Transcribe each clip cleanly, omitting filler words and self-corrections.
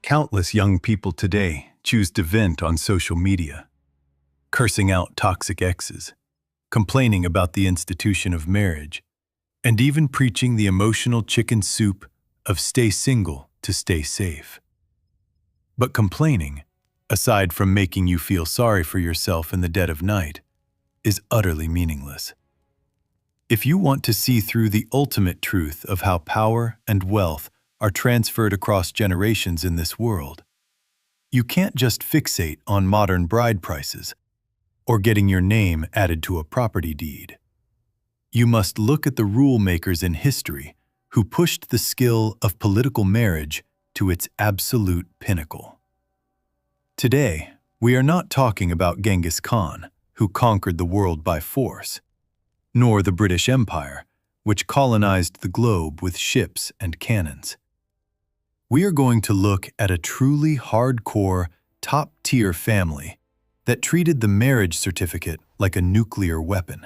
Countless young people today choose to vent on social media, cursing out toxic exes, complaining about the institution of marriage, and even preaching the emotional chicken soup of stay single to stay safe. But complaining, aside from making you feel sorry for yourself in the dead of night, is utterly meaningless. If you want to see through the ultimate truth of how power and wealth are transferred across generations in this world, you can't just fixate on modern bride prices or getting your name added to a property deed. You must look at the rule makers in history who pushed the skill of political marriage to its absolute pinnacle. Today, we are not talking about Genghis Khan, who conquered the world by force, nor the British Empire, which colonized the globe with ships and cannons. We are going to look at a truly hardcore, top-tier family that treated the marriage certificate like a nuclear weapon,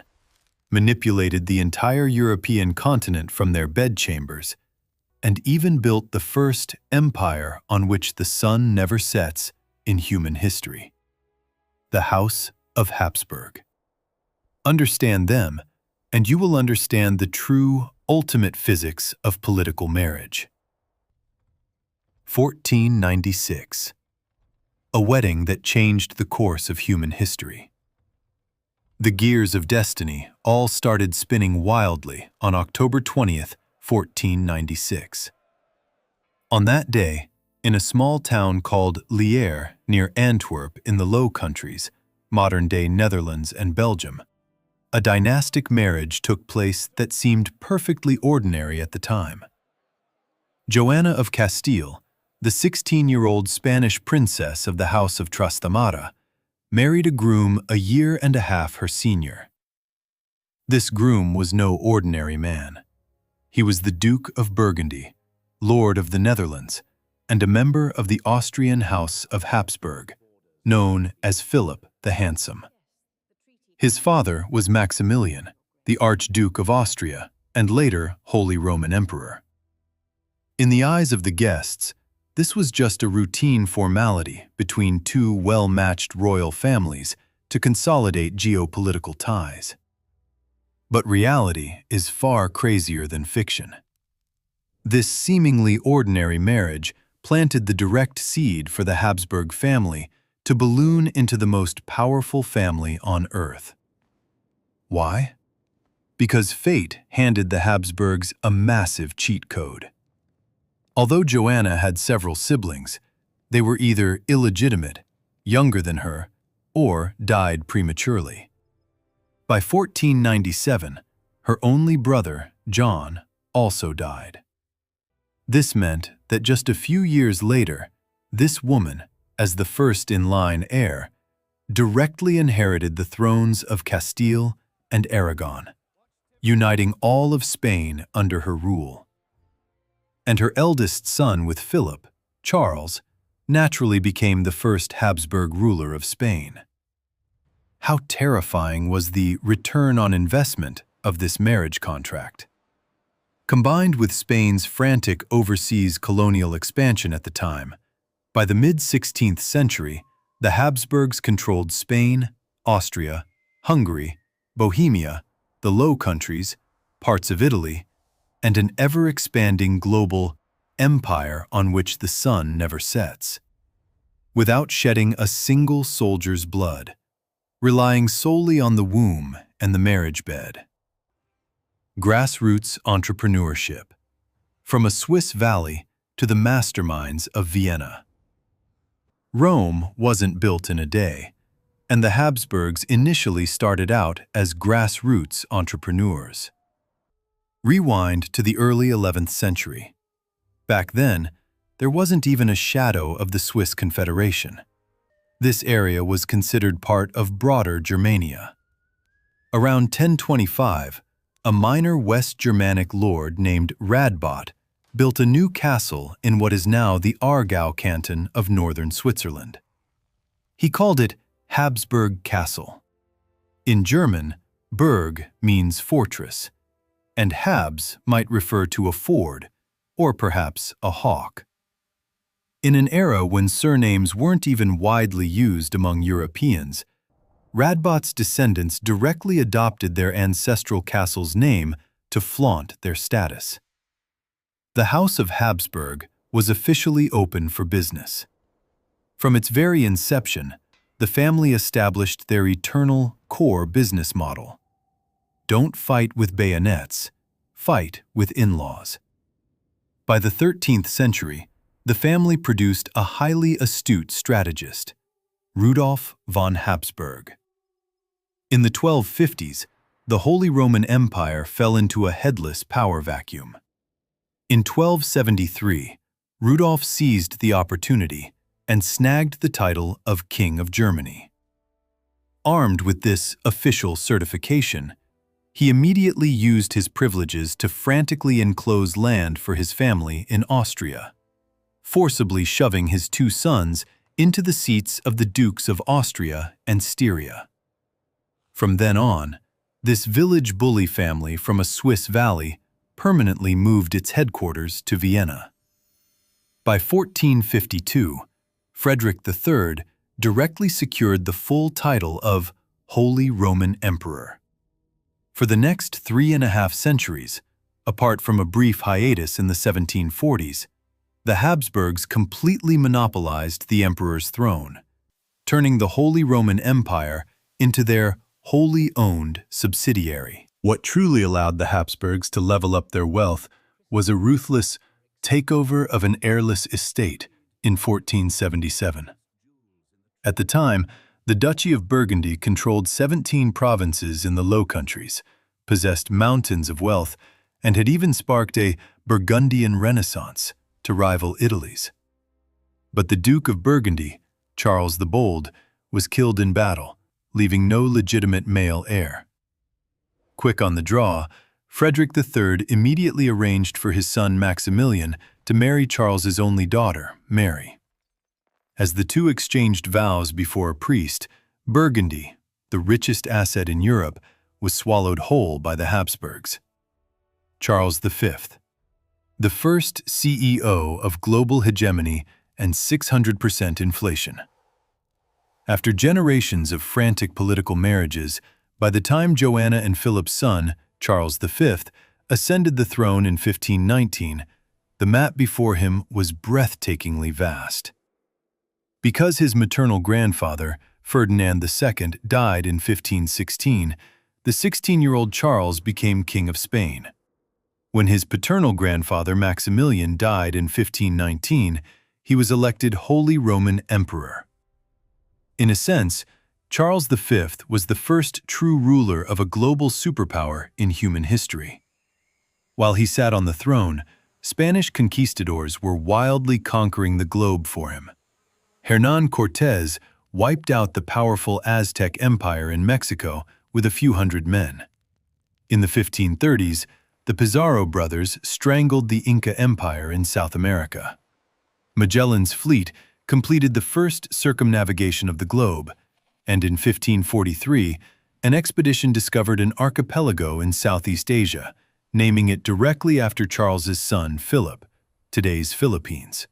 manipulated the entire European continent from their bedchambers, and even built the first empire on which the sun never sets in human history: the House of Habsburg. Understand them, and you will understand the true, ultimate physics of political marriage. 1496. A wedding that changed the course of human history. The gears of destiny all started spinning wildly on October 20th, 1496. On that day, in a small town called Lier near Antwerp in the Low Countries, modern-day Netherlands and Belgium, a dynastic marriage took place that seemed perfectly ordinary at the time. Joanna of Castile, the 16-year-old Spanish princess of the House of Trastamara, married a groom a year and a half her senior. This groom was no ordinary man. He was the Duke of Burgundy, Lord of the Netherlands, and a member of the Austrian House of Habsburg, known as Philip the Handsome. His father was Maximilian, the Archduke of Austria, and later Holy Roman Emperor. In the eyes of the guests, this was just a routine formality between two well-matched royal families to consolidate geopolitical ties. But reality is far crazier than fiction. This seemingly ordinary marriage planted the direct seed for the Habsburg family to balloon into the most powerful family on earth. Why? Because fate handed the Habsburgs a massive cheat code. Although Joanna had several siblings, they were either illegitimate, younger than her, or died prematurely. By 1497, her only brother, John, also died. This meant that just a few years later, this woman, as the first-in-line heir, directly inherited the thrones of Castile and Aragon, uniting all of Spain under her rule. And her eldest son with Philip, Charles, naturally became the first Habsburg ruler of Spain. How terrifying was the return on investment of this marriage contract. Combined with Spain's frantic overseas colonial expansion at the time, by the mid-16th century, the Habsburgs controlled Spain, Austria, Hungary, Bohemia, the Low Countries, parts of Italy, and an ever-expanding global empire on which the sun never sets, without shedding a single soldier's blood, relying solely on the womb and the marriage bed. Grassroots entrepreneurship, from a Swiss valley to the masterminds of Vienna. Rome wasn't built in a day, and the Habsburgs initially started out as grassroots entrepreneurs. Rewind to the early 11th century. Back then, there wasn't even a shadow of the Swiss Confederation. This area was considered part of broader Germania. Around 1025, a minor West Germanic lord named Radbot built a new castle in what is now the Aargau canton of northern Switzerland. He called it Habsburg Castle. In German, Burg means fortress, and Habs might refer to a ford, or perhaps a hawk. In an era when surnames weren't even widely used among Europeans, Radboud's descendants directly adopted their ancestral castle's name to flaunt their status. The House of Habsburg was officially open for business. From its very inception, the family established their eternal core business model. Don't fight with bayonets, fight with in-laws. By the 13th century, the family produced a highly astute strategist, Rudolf von Habsburg. In the 1250s, the Holy Roman Empire fell into a headless power vacuum. In 1273, Rudolf seized the opportunity and snagged the title of King of Germany. Armed with this official certification, he immediately used his privileges to frantically enclose land for his family in Austria, forcibly shoving his two sons into the seats of the Dukes of Austria and Styria. From then on, this village bully family from a Swiss valley permanently moved its headquarters to Vienna. By 1452, Frederick III directly secured the full title of Holy Roman Emperor. For the next 3.5 centuries, apart from a brief hiatus in the 1740s, the Habsburgs completely monopolized the emperor's throne, turning the Holy Roman Empire into their wholly owned subsidiary. What truly allowed the Habsburgs to level up their wealth was a ruthless takeover of an heirless estate in 1477. At the time, the Duchy of Burgundy controlled 17 provinces in the Low Countries, possessed mountains of wealth, and had even sparked a Burgundian Renaissance to rival Italy's. But the Duke of Burgundy, Charles the Bold, was killed in battle, leaving no legitimate male heir. Quick on the draw, Frederick III immediately arranged for his son Maximilian to marry Charles's only daughter, Mary. As the two exchanged vows before a priest, Burgundy, the richest asset in Europe, was swallowed whole by the Habsburgs. Charles V, the first CEO of global hegemony and 600% inflation. After generations of frantic political marriages, by the time Joanna and Philip's son, Charles V, ascended the throne in 1519, the map before him was breathtakingly vast. Because his maternal grandfather, Ferdinand II, died in 1516, the 16-year-old Charles became King of Spain. When his paternal grandfather, Maximilian, died in 1519, he was elected Holy Roman Emperor. In a sense, Charles V was the first true ruler of a global superpower in human history. While he sat on the throne, Spanish conquistadors were wildly conquering the globe for him. Hernán Cortés wiped out the powerful Aztec Empire in Mexico with a few hundred men. In the 1530s, the Pizarro brothers strangled the Inca Empire in South America. Magellan's fleet completed the first circumnavigation of the globe, and in 1543, an expedition discovered an archipelago in Southeast Asia, naming it directly after Charles's son, Philip, today's Philippines.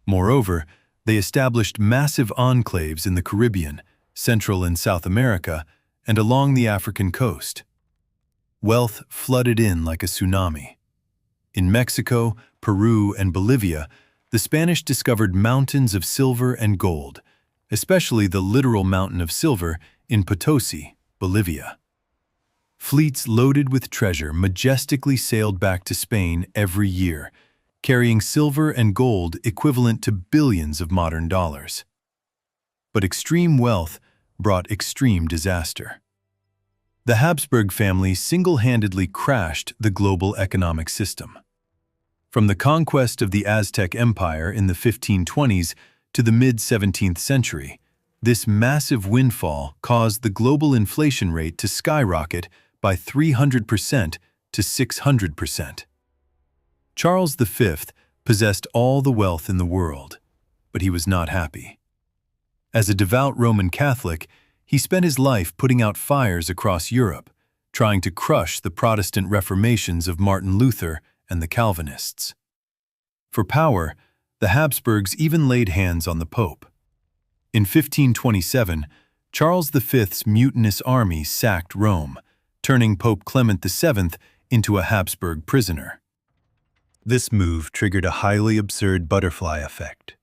Moreover, they established massive enclaves in the Caribbean, Central and South America, and along the African coast. Wealth flooded in like a tsunami. In Mexico, Peru, and Bolivia, the Spanish discovered mountains of silver and gold, especially the literal mountain of silver in Potosi, Bolivia. Fleets loaded with treasure majestically sailed back to Spain every year, carrying silver and gold equivalent to billions of modern dollars. But extreme wealth brought extreme disaster. The Habsburg family single-handedly crashed the global economic system. From the conquest of the Aztec Empire in the 1520s to the mid-17th century, this massive windfall caused the global inflation rate to skyrocket by 300% to 600%. Charles V possessed all the wealth in the world, but he was not happy. As a devout Roman Catholic, he spent his life putting out fires across Europe, trying to crush the Protestant reformations of Martin Luther and the Calvinists. For power, The Habsburgs even laid hands on the Pope. In 1527, Charles V's mutinous army sacked Rome, turning Pope Clement VII into a Habsburg prisoner. This move triggered a highly absurd butterfly effect.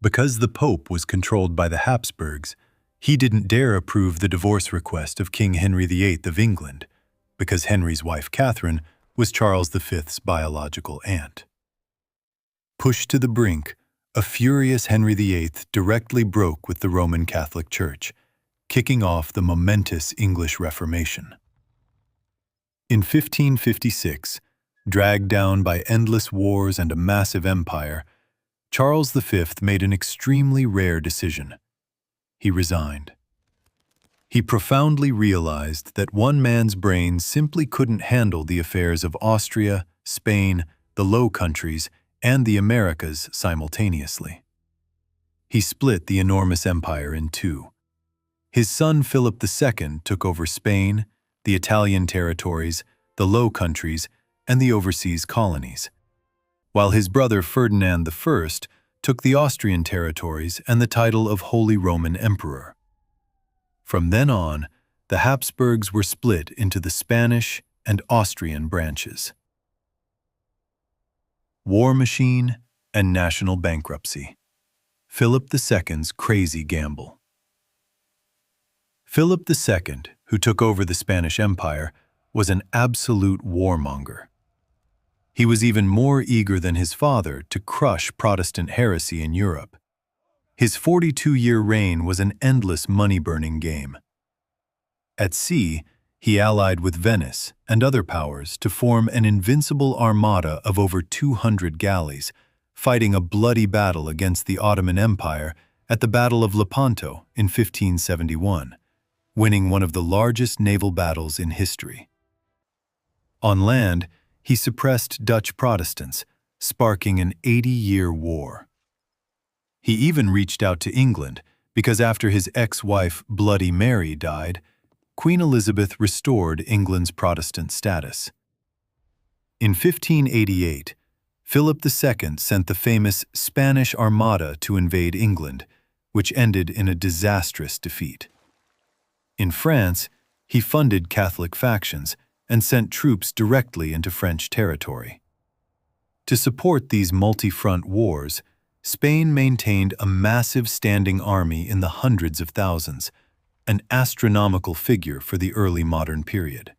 Because the Pope was controlled by the Habsburgs, he didn't dare approve the divorce request of King Henry VIII of England, because Henry's wife Catherine was Charles V's biological aunt. Pushed to the brink, a furious Henry VIII directly broke with the Roman Catholic Church, kicking off the momentous English Reformation. In 1556, dragged down by endless wars and a massive empire, Charles V made an extremely rare decision. He resigned. He profoundly realized that one man's brain simply couldn't handle the affairs of Austria, Spain, the Low Countries, and the Americas simultaneously. He split the enormous empire in two. His son Philip II took over Spain, the Italian territories, the Low Countries, and the overseas colonies, while his brother Ferdinand I took the Austrian territories and the title of Holy Roman Emperor. From then on, the Habsburgs were split into the Spanish and Austrian branches. War machine and national bankruptcy. Philip II's crazy gamble. Philip II, who took over the Spanish Empire, was an absolute warmonger. He was even more eager than his father to crush Protestant heresy in Europe. His 42-year reign was an endless money-burning game. At sea, he allied with Venice and other powers to form an invincible armada of over 200 galleys, fighting a bloody battle against the Ottoman Empire at the Battle of Lepanto in 1571, winning one of the largest naval battles in history. On land, he suppressed Dutch Protestants, sparking an 80-year war. He even reached out to England because after his ex-wife Bloody Mary died, Queen Elizabeth restored England's Protestant status. In 1588, Philip II sent the famous Spanish Armada to invade England, which ended in a disastrous defeat. In France, he funded Catholic factions and sent troops directly into French territory. To support these multi-front wars, Spain maintained a massive standing army in the hundreds of thousands, an astronomical figure for the early modern period.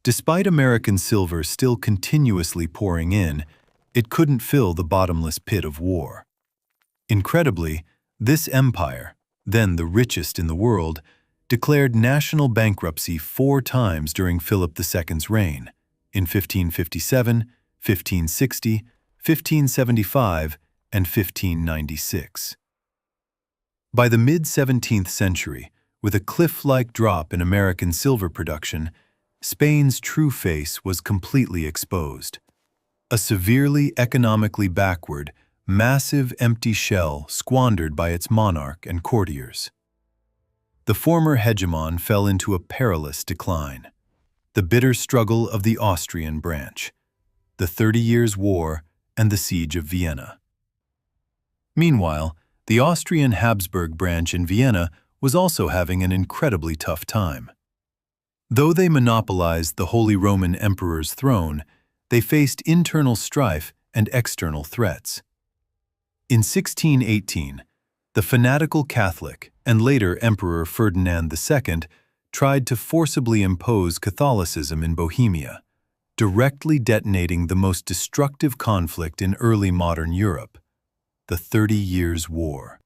Despite American silver still continuously pouring in, it couldn't fill the bottomless pit of war. Incredibly, this empire, then the richest in the world, declared national bankruptcy 4 times during Philip II's reign, in 1557, 1560, 1575, and 1596. By the mid-17th century, with a cliff-like drop in American silver production, Spain's true face was completely exposed. A severely economically backward, massive empty shell squandered by its monarch and courtiers. The former hegemon fell into a perilous decline. The bitter struggle of the Austrian branch, the 30 Years' War, and the Siege of Vienna. Meanwhile, the Austrian Habsburg branch in Vienna was also having an incredibly tough time. Though they monopolized the Holy Roman Emperor's throne, they faced internal strife and external threats. In 1618, the fanatical Catholic and later Emperor Ferdinand II tried to forcibly impose Catholicism in Bohemia, directly detonating the most destructive conflict in early modern Europe, the 30 Years' War.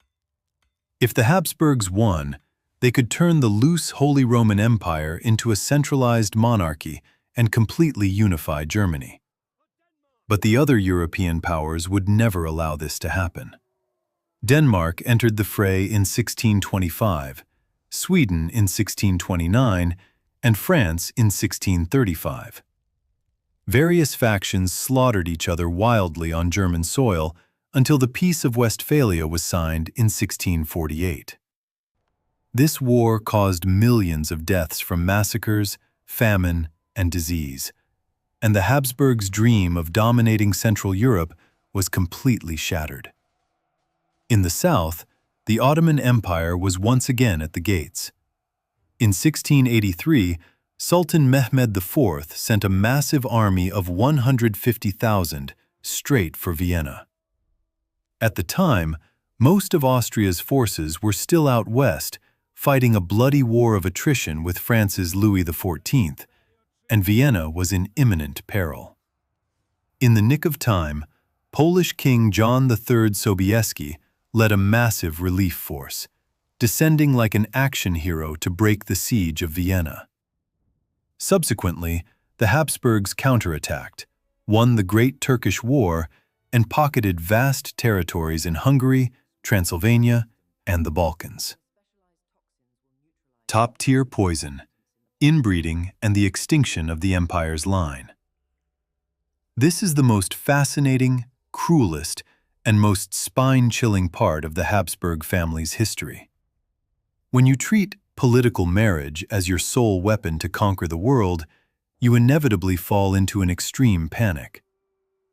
If the Habsburgs won, they could turn the loose Holy Roman Empire into a centralized monarchy and completely unify Germany. But the other European powers would never allow this to happen. Denmark entered the fray in 1625, Sweden in 1629, and France in 1635. Various factions slaughtered each other wildly on German soil until the Peace of Westphalia was signed in 1648. This war caused millions of deaths from massacres, famine, and disease, and the Habsburgs' dream of dominating Central Europe was completely shattered. In the south, the Ottoman Empire was once again at the gates. In 1683, Sultan Mehmed IV sent a massive army of 150,000 straight for Vienna. At the time, most of Austria's forces were still out west, fighting a bloody war of attrition with France's Louis XIV, and Vienna was in imminent peril. In the nick of time, Polish King John III Sobieski led a massive relief force, descending like an action hero to break the siege of Vienna. Subsequently, the Habsburgs counterattacked, won the Great Turkish War, and pocketed vast territories in Hungary, Transylvania, and the Balkans. Top-tier poison, inbreeding, and the extinction of the empire's line. This is the most fascinating, cruelest, and most spine-chilling part of the Habsburg family's history. When you treat political marriage as your sole weapon to conquer the world, you inevitably fall into an extreme panic.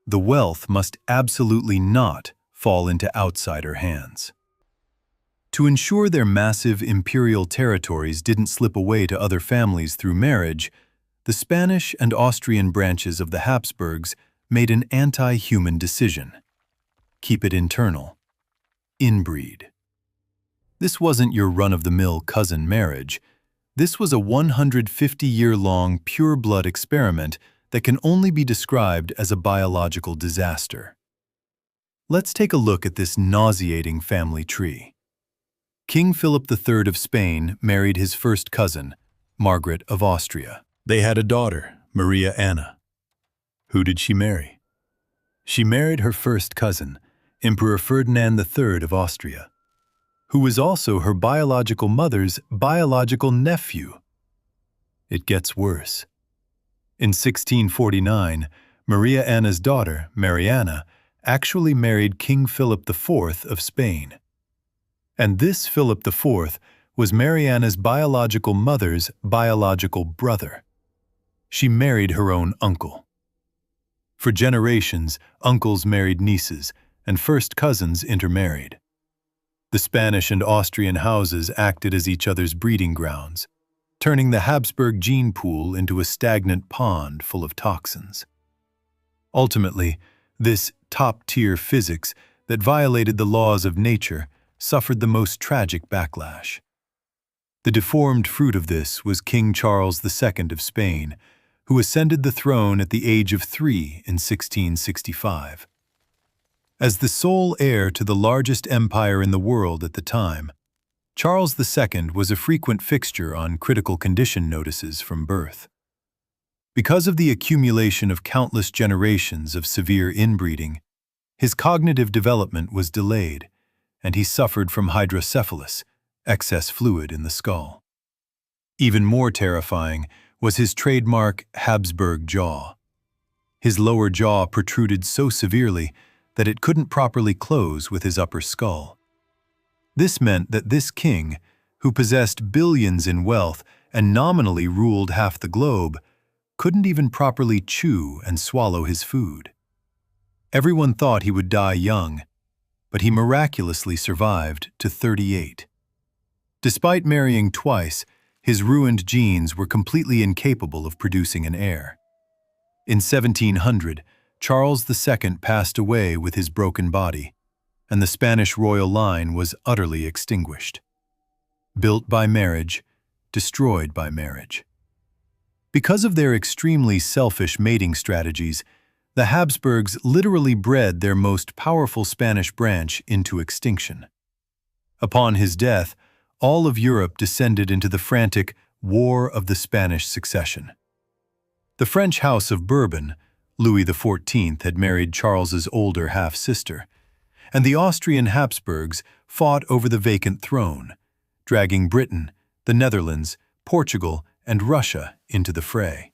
The wealth must absolutely not fall into outsider hands. To ensure their massive imperial territories didn't slip away to other families through marriage, the Spanish and Austrian branches of the Habsburgs made an anti-human decision. Keep it internal. Inbreed. This wasn't your run-of-the-mill cousin marriage. This was a 150-year-long pure-blood experiment that can only be described as a biological disaster. Let's take a look at this nauseating family tree. King Philip III of Spain married his first cousin, Margaret of Austria. They had a daughter, Maria Anna. Who did she marry? She married her first cousin, Emperor Ferdinand III of Austria, who was also her biological mother's biological nephew. It gets worse. In 1649, Maria Anna's daughter, Mariana, actually married King Philip IV of Spain. And this Philip IV was Mariana's biological mother's biological brother. She married her own uncle. For generations, uncles married nieces, and first cousins intermarried. The Spanish and Austrian houses acted as each other's breeding grounds, turning the Habsburg gene pool into a stagnant pond full of toxins. Ultimately, this top-tier physics that violated the laws of nature suffered the most tragic backlash. The deformed fruit of this was King Charles II of Spain, who ascended the throne at the age of 3 in 1665. As the sole heir to the largest empire in the world at the time, Charles II was a frequent fixture on critical condition notices from birth. Because of the accumulation of countless generations of severe inbreeding, his cognitive development was delayed, and he suffered from hydrocephalus, excess fluid in the skull. Even more terrifying was his trademark Habsburg jaw. His lower jaw protruded so severely that it couldn't properly close with his upper skull. This meant that this king, who possessed billions in wealth and nominally ruled half the globe, couldn't even properly chew and swallow his food. Everyone thought he would die young, but he miraculously survived to 38. Despite marrying twice, his ruined genes were completely incapable of producing an heir. In 1700, Charles II passed away with his broken body, and the Spanish royal line was utterly extinguished. Built by marriage, destroyed by marriage. Because of their extremely selfish mating strategies, the Habsburgs literally bred their most powerful Spanish branch into extinction. Upon his death, all of Europe descended into the frantic War of the Spanish Succession. The French House of Bourbon, Louis XIV, had married Charles's older half-sister, and the Austrian Habsburgs fought over the vacant throne, dragging Britain, the Netherlands, Portugal, and Russia into the fray.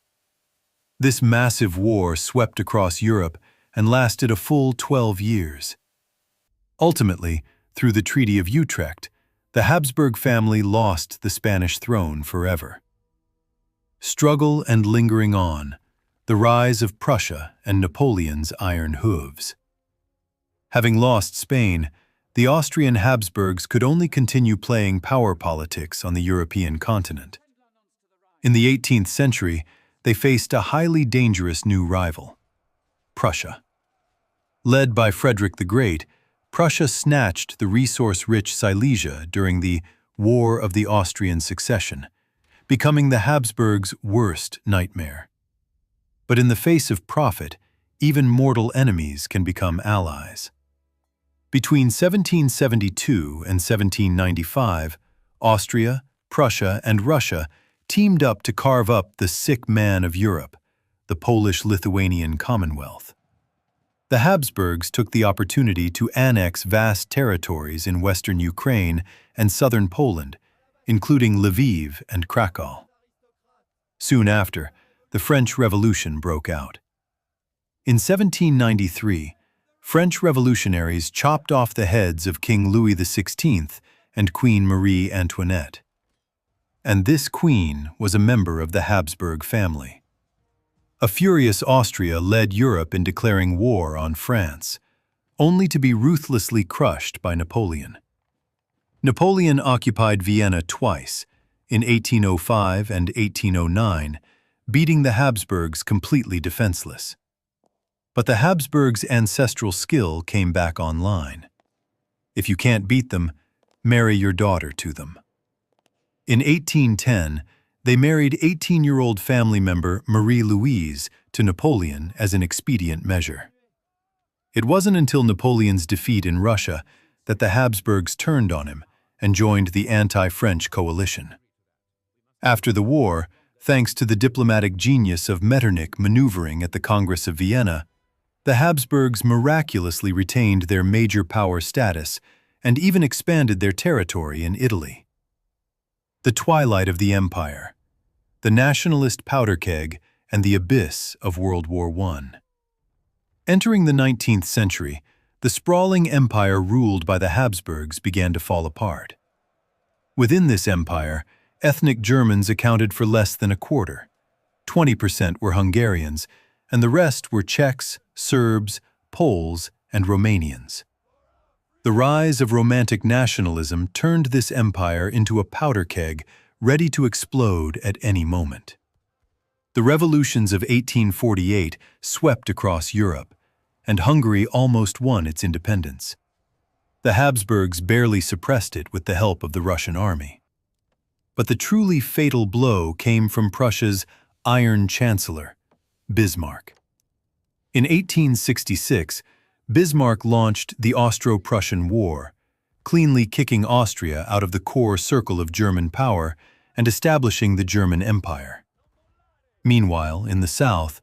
This massive war swept across Europe and lasted a full 12 years. Ultimately, through the Treaty of Utrecht, the Habsburg family lost the Spanish throne forever. Struggle and lingering on, the rise of Prussia and Napoleon's iron hooves. Having lost Spain, the Austrian Habsburgs could only continue playing power politics on the European continent. In the 18th century, they faced a highly dangerous new rival, Prussia. Led by Frederick the Great, Prussia snatched the resource-rich Silesia during the War of the Austrian Succession, becoming the Habsburgs' worst nightmare. But in the face of profit, even mortal enemies can become allies. Between 1772 and 1795, Austria, Prussia, and Russia teamed up to carve up the sick man of Europe, the Polish-Lithuanian Commonwealth. The Habsburgs took the opportunity to annex vast territories in western Ukraine and southern Poland, including Lviv and Krakow. Soon after, the French Revolution broke out. In 1793, French revolutionaries chopped off the heads of King Louis XVI and Queen Marie Antoinette. And this queen was a member of the Habsburg family. A furious Austria led Europe in declaring war on France, only to be ruthlessly crushed by Napoleon. Napoleon occupied Vienna twice, in 1805 and 1809, beating the Habsburgs completely defenseless. But the Habsburgs' ancestral skill came back online. If you can't beat them, marry your daughter to them. In 1810, they married 18-year-old family member Marie-Louise to Napoleon as an expedient measure. It wasn't until Napoleon's defeat in Russia that the Habsburgs turned on him and joined the anti-French coalition. After the war, thanks to the diplomatic genius of Metternich maneuvering at the Congress of Vienna, the Habsburgs miraculously retained their major power status and even expanded their territory in Italy. The twilight of the empire, the nationalist powder keg, and the abyss of World War I. Entering the 19th century, the sprawling empire ruled by the Habsburgs began to fall apart. Within this empire, ethnic Germans accounted for less than a quarter. 20% were Hungarians, and the rest were Czechs, Serbs, Poles, and Romanians. The rise of Romantic nationalism turned this empire into a powder keg ready to explode at any moment. The revolutions of 1848 swept across Europe, and Hungary almost won its independence. The Habsburgs barely suppressed it with the help of the Russian army. But the truly fatal blow came from Prussia's Iron Chancellor, Bismarck. In 1866, Bismarck launched the Austro-Prussian War, cleanly kicking Austria out of the core circle of German power and establishing the German Empire. Meanwhile, in the south,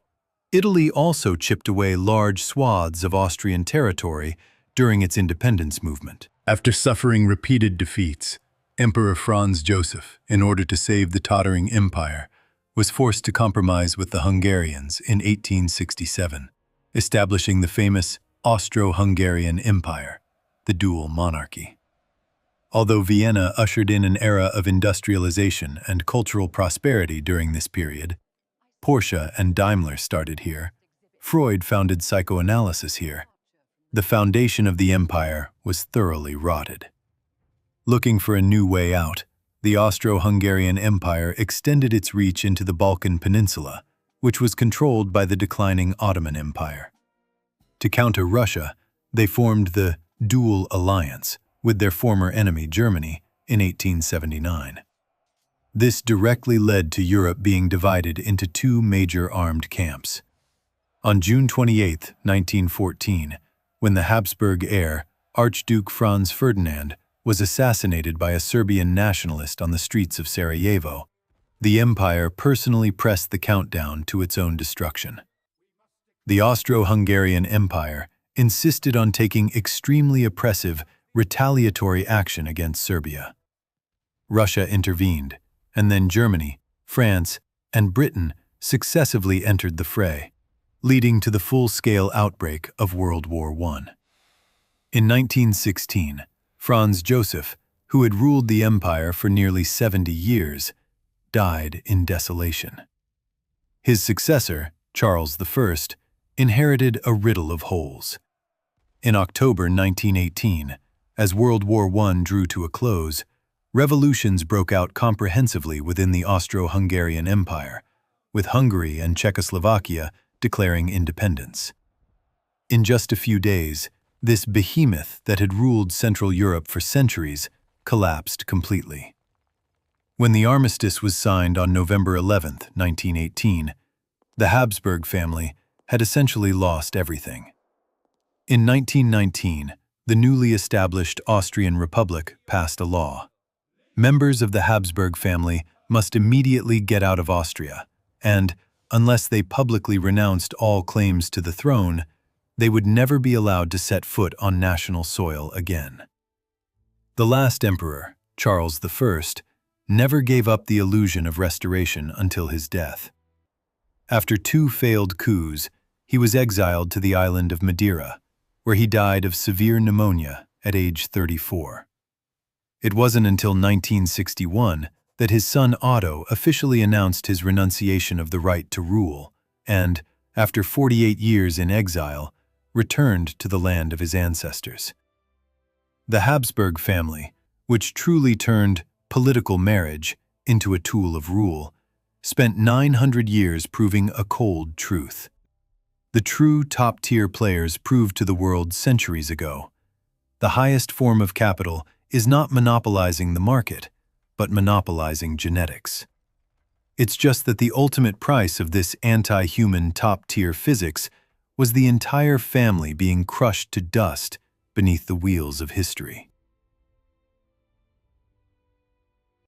Italy also chipped away large swaths of Austrian territory during its independence movement. After suffering repeated defeats, Emperor Franz Joseph, in order to save the tottering empire, was forced to compromise with the Hungarians in 1867, establishing the famous Austro-Hungarian Empire, the dual monarchy. Although Vienna ushered in an era of industrialization and cultural prosperity during this period, Porsche and Daimler started here. Freud founded psychoanalysis here. The foundation of the empire was thoroughly rotted. Looking for a new way out, the Austro-Hungarian Empire extended its reach into the Balkan Peninsula, which was controlled by the declining Ottoman Empire. To counter Russia, they formed the Dual Alliance with their former enemy Germany in 1879. This directly led to Europe being divided into two major armed camps. On June 28, 1914, when the Habsburg heir, Archduke Franz Ferdinand, was assassinated by a Serbian nationalist on the streets of Sarajevo, the empire personally pressed the countdown to its own destruction. The Austro-Hungarian Empire insisted on taking extremely oppressive, retaliatory action against Serbia. Russia intervened, and then Germany, France, and Britain successively entered the fray, leading to the full-scale outbreak of World War I. In 1916, Franz Joseph, who had ruled the empire for nearly 70 years, died in desolation. His successor, Charles I, inherited a riddle of holes. In October 1918, as World War I drew to a close, revolutions broke out comprehensively within the Austro-Hungarian Empire, with Hungary and Czechoslovakia declaring independence. In just a few days, this behemoth that had ruled Central Europe for centuries collapsed completely. When the armistice was signed on November 11, 1918, the Habsburg family had essentially lost everything. In 1919, the newly established Austrian Republic passed a law. Members of the Habsburg family must immediately get out of Austria, and, unless they publicly renounced all claims to the throne, they would never be allowed to set foot on national soil again. The last emperor, Charles I, never gave up the illusion of restoration until his death. After 2 failed coups, he was exiled to the island of Madeira, where he died of severe pneumonia at age 34. It wasn't until 1961 that his son Otto officially announced his renunciation of the right to rule and, after 48 years in exile, returned to the land of his ancestors. The Habsburg family, which truly turned political marriage into a tool of rule, spent 900 years proving a cold truth. The true top-tier players proved to the world centuries ago. The highest form of capital is not monopolizing the market, but monopolizing genetics. It's just that the ultimate price of this anti-human top-tier physics was the entire family being crushed to dust beneath the wheels of history.